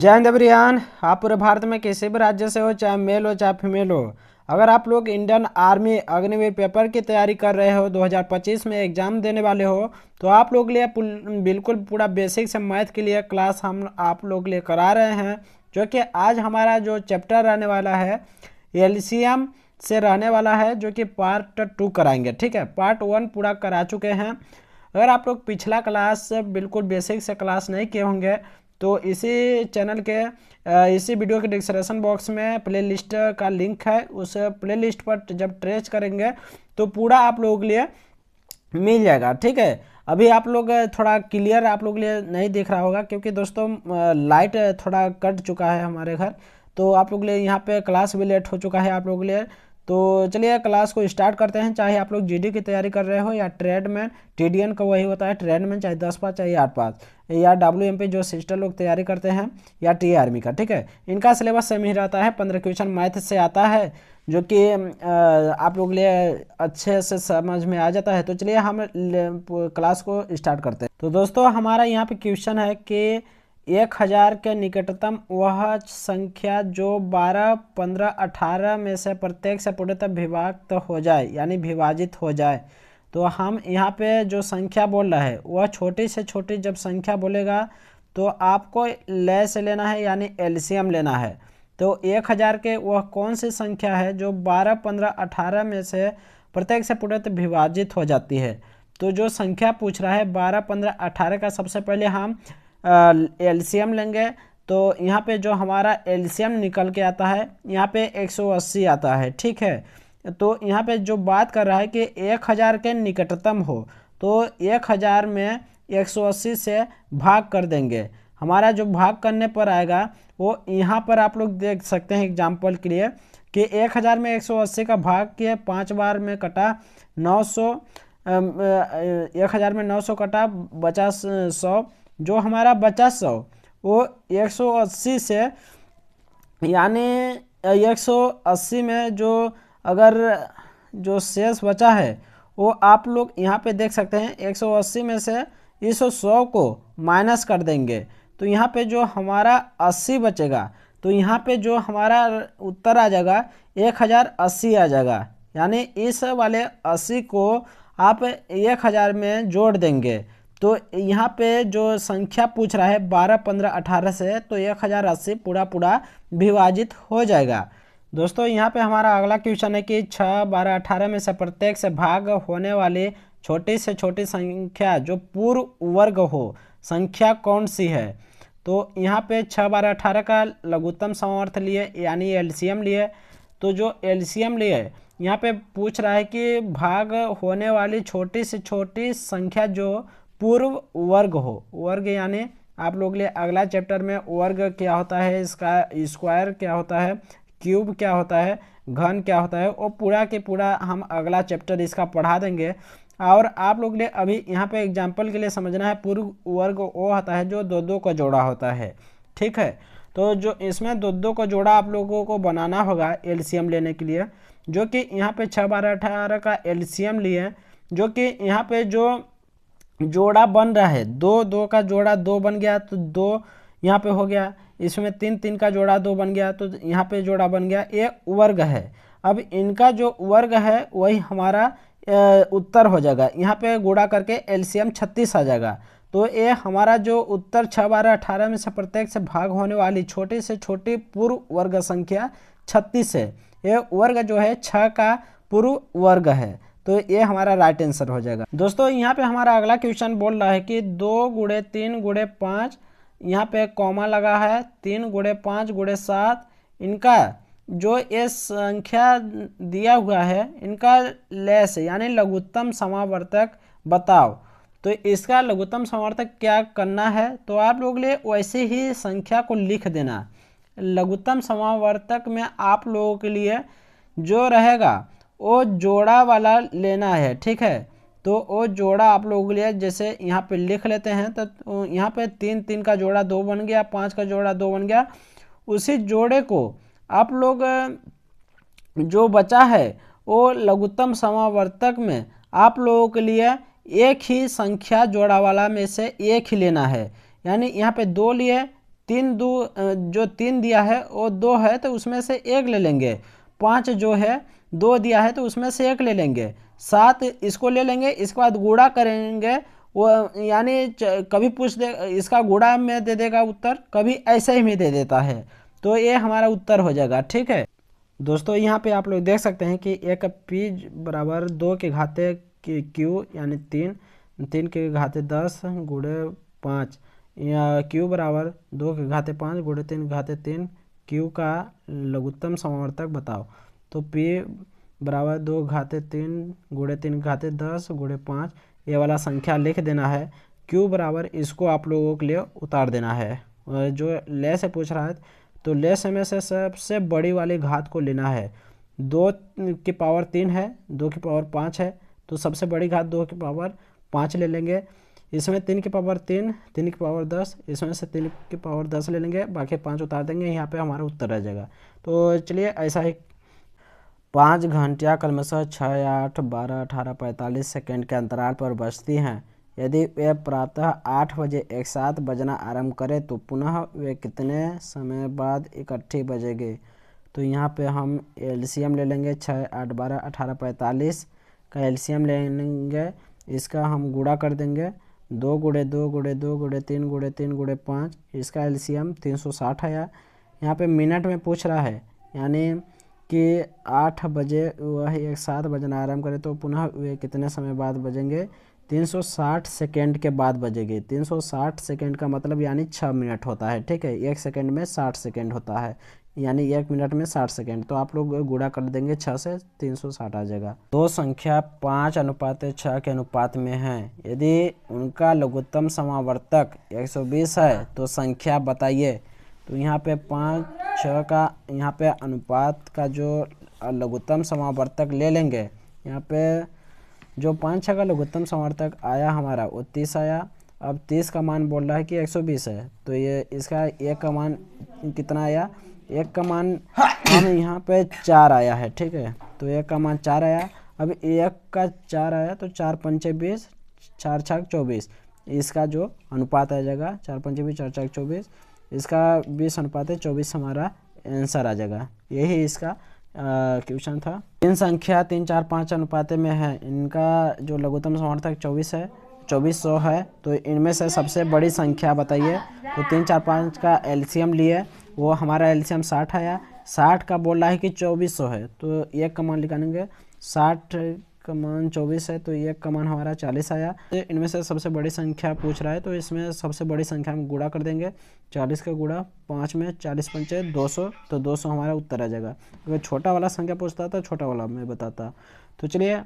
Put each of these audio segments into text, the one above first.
जय हिंद एवरीवन। आप पूरे भारत में किसी भी राज्य से हो, चाहे मेल हो चाहे फीमेल हो, अगर आप लोग इंडियन आर्मी अग्निवीर पेपर की तैयारी कर रहे हो, 2025 में एग्जाम देने वाले हो, तो आप लोग लिए बिल्कुल पूरा बेसिक से मैथ के लिए क्लास हम आप लोग लिए करा रहे हैं। जो कि आज हमारा जो चैप्टर रहने वाला है एलसीएम से रहने वाला है, जो कि पार्ट 2 कराएंगे। ठीक है, पार्ट 1 पूरा करा चुके हैं। अगर आप लोग पिछला क्लास से बिल्कुल बेसिक से क्लास नहीं किए होंगे तो इसी चैनल के इसी वीडियो के डिस्क्रिप्शन बॉक्स में प्लेलिस्ट का लिंक है। उस प्लेलिस्ट पर जब ट्रेस करेंगे तो पूरा आप लोगों के लिए मिल जाएगा। ठीक है, अभी आप लोग थोड़ा क्लियर आप लोग लिए नहीं दिख रहा होगा क्योंकि दोस्तों लाइट थोड़ा कट चुका है हमारे घर, तो आप लोग लिए यहाँ पे क्लास भी लेट हो चुका है आप लोग लिए। तो चलिए क्लास को स्टार्ट करते हैं। चाहे आप लोग जीडी की तैयारी कर रहे हो या ट्रेडमैन, टीडीएन का वही होता है ट्रेडमैन, चाहे 10 पास चाहे 8 पास, या डब्ल्यूएमपी जो सिस्टर लोग तैयारी करते हैं, या टी आर्मी का। ठीक है, इनका सिलेबस सेम ही रहता है। 15 क्वेश्चन मैथ से आता है जो कि आप लोग लिए अच्छे से समझ में आ जाता है। तो चलिए हम क्लास को स्टार्ट करते हैं। तो दोस्तों हमारा यहाँ पे क्वेश्चन है कि 1000 के निकटतम वह संख्या जो 12, 15, 18 में से प्रत्येक से पूर्णतः विभक्त हो जाए, यानी विभाजित हो जाए। तो हम यहाँ पे जो संख्या बोल रहा है वह छोटी से छोटी जब संख्या बोलेगा तो आपको लय से लेना है, यानी एलसीएम लेना है। तो 1000 के वह कौन सी संख्या है जो 12, 15, 18 में से प्रत्येक से पूर्णतः विभाजित हो जाती है। तो जो संख्या पूछ रहा है 12, 15, 18 का, सबसे पहले हम एलसीएम लेंगे। तो यहाँ पे जो हमारा एलसीएम निकल के आता है यहाँ पे 180 आता है। ठीक है, तो यहाँ पे जो बात कर रहा है कि 1000 के निकटतम हो, तो 1000 में 180 से भाग कर देंगे। हमारा जो भाग करने पर आएगा वो यहाँ पर आप लोग देख सकते हैं एग्जाम्पल के लिए कि 1000 में 180 का भाग किए 5 बार में कटा 900, 1000 में 900 कटा बचा 100। जो हमारा बचा 100 वो 180 से, यानी 180 में जो अगर जो शेष बचा है वो आप लोग यहाँ पे देख सकते हैं 180 में से इस 100 को माइनस कर देंगे। तो यहाँ पे जो हमारा 80 बचेगा, तो यहाँ पे जो हमारा उत्तर आ जाएगा 1080 आ जाएगा। यानी इस वाले 80 को आप 1000 में जोड़ देंगे। तो यहाँ पे जो संख्या पूछ रहा है 12, 15, 18 से, तो 1080 पूरा विभाजित हो जाएगा। दोस्तों यहाँ पे हमारा अगला क्वेश्चन है कि 6, 12, 18 में से प्रत्येक से भाग होने वाली छोटी से छोटी संख्या जो पूर्ण वर्ग हो, संख्या कौन सी है। तो यहाँ पे 6, 12, 18 का लघुत्तम समवर्थ लिए, यानी एलसीएम लिए। तो जो एलसीएम लिए यहाँ पे पूछ रहा है कि भाग होने वाली छोटी से छोटी संख्या जो पूर्व वर्ग हो। वर्ग यानी आप लोग लिए अगला चैप्टर में वर्ग क्या होता है, इसका स्क्वायर क्या होता है, क्यूब क्या होता है, घन क्या होता है, वो पूरा के पूरा हम अगला चैप्टर इसका पढ़ा देंगे। और आप लोग ने अभी यहाँ पे एग्जाम्पल के लिए समझना है पूर्व वर्ग वो होता है जो दो दो का जोड़ा होता है। ठीक है, तो जो इसमें दो दो का जोड़ा आप लोगों को बनाना होगा एलसीएम लेने के लिए, जो कि यहाँ पे 6, 12, 18 का एलसीएम लिए, जो कि यहाँ पे जो जोड़ा बन रहा है दो दो का जोड़ा 2 बन गया, तो 2 यहाँ पे हो गया। इसमें 3, 3 का जोड़ा 2 बन गया, तो यहाँ पे जोड़ा बन गया। ये वर्ग है। अब इनका जो वर्ग है वही हमारा उत्तर हो जाएगा। यहाँ पे गुणा करके एलसीएम 36 आ जाएगा। तो ये हमारा जो उत्तर 6, 12, 18 में से प्रत्येक से भाग होने वाली छोटी से छोटी पूर्ण वर्ग संख्या 36 है। ये वर्ग जो है 6 का पूर्ण वर्ग है। तो ये हमारा राइट आंसर हो जाएगा। दोस्तों यहाँ पे हमारा अगला क्वेश्चन बोल रहा है कि 2 गुणे 3 गुणे 5, यहाँ पे कॉमा लगा है, 3 गुणे 5 गुणे 7, इनका जो ये संख्या दिया हुआ है इनका लेस यानी लघुत्तम समावर्तक बताओ। तो इसका लघुत्तम समावर्तक क्या करना है, तो आप लोग लिए वैसे ही संख्या को लिख देना। लघुत्तम समावर्तक में आप लोगों के लिए जो रहेगा वो जोड़ा वाला लेना है। ठीक है, तो वो जोड़ा आप लोगों के लिए जैसे यहाँ पे लिख लेते हैं। तो यहाँ पे 3, 3 का जोड़ा 2 बन गया, 5 का जोड़ा 2 बन गया। उसी जोड़े को आप लोग जो बचा है वो लघुत्तम समावर्तक में आप लोगों के लिए एक ही संख्या जोड़ा वाला में से एक ही लेना है। यानी यहाँ पे 2 लिए, जो 3 दिया है वो 2 है तो उसमें से 1 ले लेंगे। 5 जो है 2 दिया है तो उसमें से 1 ले लेंगे। 7 इसको ले लेंगे, इसके बाद गुणा करेंगे। वो यानी कभी पूछ दे इसका गुणा में दे देगा उत्तर, कभी ऐसे ही में दे देता है। तो ये हमारा उत्तर हो जाएगा। ठीक है दोस्तों, यहाँ पे आप लोग देख सकते हैं कि एक पी बराबर 2 के घाते क्यू यानी 3 के घाते 10 गुणे 5, या क्यू बराबर 2 के घाते 5 गुणे 3 के घाते 3, क्यू का लघुत्तम समावर्तक बताओ। तो पी बराबर 2 घाते 3 गुणे 3 घाते 10 गुणे 5, ये वाला संख्या लिख देना है। क्यू बराबर इसको आप लोगों के लिए उतार देना है। जो ले से पूछ रहा है तो ले से में से सबसे बड़ी वाली घात को लेना है। 2 की पावर 3 है, 2 की पावर 5 है, तो सबसे बड़ी घात 2 की पावर 5 ले लेंगे। इसमें 3 की पावर 3, 3 की पावर 10, इसमें से 3 की पावर 10 ले लेंगे, बाकी 5 उतार देंगे। यहाँ पे हमारा उत्तर रह जाएगा। तो चलिए ऐसा ही 5 घंटियाँ क्रमशः 6, 8, 12, 18, 45 सेकेंड के अंतराल पर बजती हैं। यदि वे प्रातः 8 बजे एक साथ बजना आरंभ करें तो पुनः वे कितने समय बाद इकट्ठी बजेंगे। तो यहाँ पे हम एलसीएम ले लेंगे। 6, 8, 12, 18, 45 का एलसीएम ले लेंगे। इसका हम गुणा कर देंगे। 2 गुणे 2 गुणे 2 गुणे 3 गुणे 3 गुणे 5, इसका एलसीएम 360 आया। यहाँ पे मिनट में पूछ रहा है, यानी कि 8 बजे वह एक साथ बजना आरम्भ करें तो पुनः वे कितने समय बाद बजेंगे। 360 सेकेंड के बाद बजेंगे। 360 सेकेंड का मतलब यानी 6 मिनट होता है। ठीक है, 1 सेकेंड में 60 सेकेंड होता है, यानी 1 मिनट में 60 सेकेंड। तो आप लोग गुणा कर देंगे 6 से, 360 आ जाएगा। दो संख्या 5:6 के अनुपात में है। यदि उनका लघुत्तम समावर्तक 120 है तो संख्या बताइए। तो यहाँ पे 5:6 का यहाँ पे अनुपात का जो लघुत्तम समावर्तक ले लेंगे। यहाँ पे जो 5:6 का लघुत्तम समावर्तक आया हमारा वो 30 आया। अब 30 का मान बोल रहा है कि 120 है, तो ये इसका 1 का मान कितना आया। 1 का मान हम यहाँ पे 4 आया है। ठीक है, तो 1 का मान 4 आया। अब 1 का 4 आया तो 4 पंचे 20, 4 छक 24, इसका जो अनुपात आ जाएगा 4 पंचे 20, 4 छक 24, इसका 20 अनुपात है 24 हमारा आंसर आ जाएगा। यही इसका क्वेश्चन था। 3 संख्या 3, 4, 5 अनुपात में है। इनका जो लघुत्तम समावर्तक 24 है, 2400 है। तो इनमें से सबसे बड़ी संख्या बताइए। तो 3, 4, 5 का एलसीएम लिए, वो हमारा एलसीएम 60 आया। 60 का बोल रहा है कि 2400 है, तो 1 का मान निकालेंगे। 60 का मान 24 है तो 1 का मान हमारा 40 आया। तो इनमें से सबसे बड़ी संख्या पूछ रहा है, तो इसमें सबसे बड़ी संख्या हम गुणा कर देंगे। 40 का गुणा 5 में, 40 पंचे 200, तो 200 हमारा उत्तर आ जाएगा। अगर छोटा वाला संख्या पूछता तो छोटा वाला मैं बताता। तो चलिए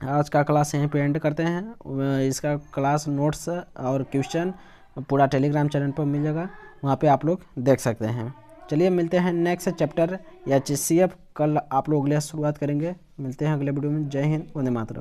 आज का क्लास यहीं पे एंड करते हैं। इसका क्लास नोट्स और क्वेश्चन पूरा टेलीग्राम चैनल पर मिल जाएगा, वहाँ पे आप लोग देख सकते हैं। चलिए मिलते हैं नेक्स्ट चैप्टर या HCF कल आप लोग अगले शुरुआत करेंगे। मिलते हैं अगले वीडियो में। जय हिंद, वंदे मातरम।